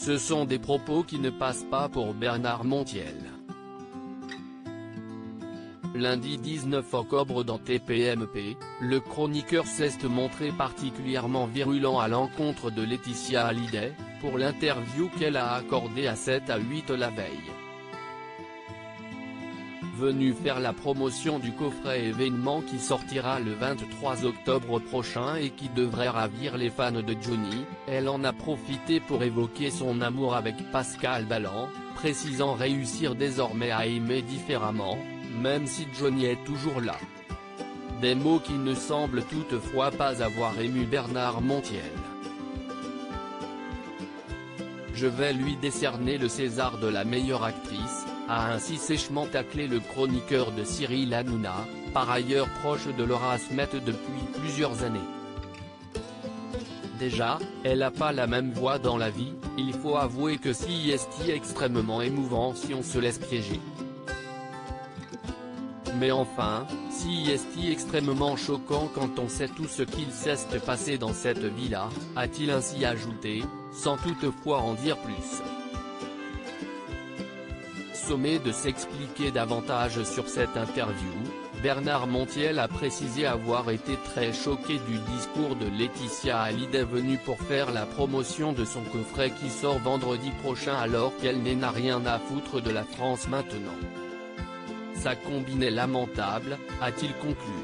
Ce sont des propos qui ne passent pas pour Bernard Montiel. Lundi 19 octobre dans TPMP, le chroniqueur s'est montré particulièrement virulent à l'encontre de Laetitia Hallyday, pour l'interview qu'elle a accordée à 7 à 8 la veille. Venue faire la promotion du coffret événement qui sortira le 23 octobre prochain et qui devrait ravir les fans de Johnny, elle en a profité pour évoquer son amour avec Pascal Ballan, précisant réussir désormais à aimer différemment, même si Johnny est toujours là. Des mots qui ne semblent toutefois pas avoir ému Bernard Montiel. Je vais lui décerner le César de la meilleure actrice, a ainsi sèchement taclé le chroniqueur de Cyril Hanouna, par ailleurs proche de Laura Smet depuis plusieurs années. Déjà, elle a pas la même voix dans la vie, il faut avouer que c'est extrêmement émouvant si on se laisse piéger. Mais enfin, c'est extrêmement choquant quand on sait tout ce qu'il s'est passé dans cette vie-là, a-t-il ainsi ajouté, sans toutefois en dire plus. Sommé de s'expliquer davantage sur cette interview, Bernard Montiel a précisé avoir été très choqué du discours de Laetitia Hallyday venue pour faire la promotion de son coffret qui sort vendredi prochain alors qu'elle n'a rien à foutre de la France maintenant. Sa combine est lamentable, a-t-il conclu.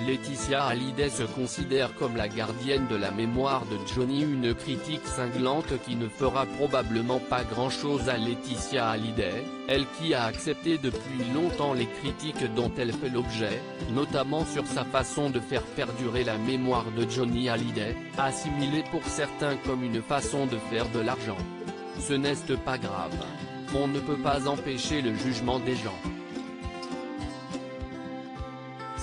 Laetitia Hallyday se considère comme la gardienne de la mémoire de Johnny, une critique cinglante qui ne fera probablement pas grand-chose à Laetitia Hallyday, elle qui a accepté depuis longtemps les critiques dont elle fait l'objet, notamment sur sa façon de faire perdurer la mémoire de Johnny Hallyday, assimilée pour certains comme une façon de faire de l'argent. Ce n'est pas grave. On ne peut pas empêcher le jugement des gens.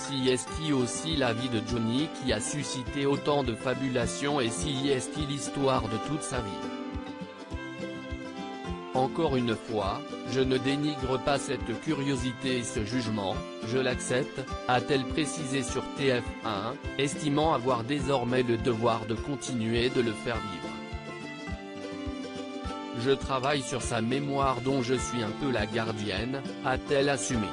C'est aussi la vie de Johnny qui a suscité autant de fabulations et c'est l'histoire de toute sa vie. Encore une fois, je ne dénigre pas cette curiosité et ce jugement, je l'accepte, a-t-elle précisé sur TF1, estimant avoir désormais le devoir de continuer de le faire vivre. Je travaille sur sa mémoire dont je suis un peu la gardienne, a-t-elle assumé.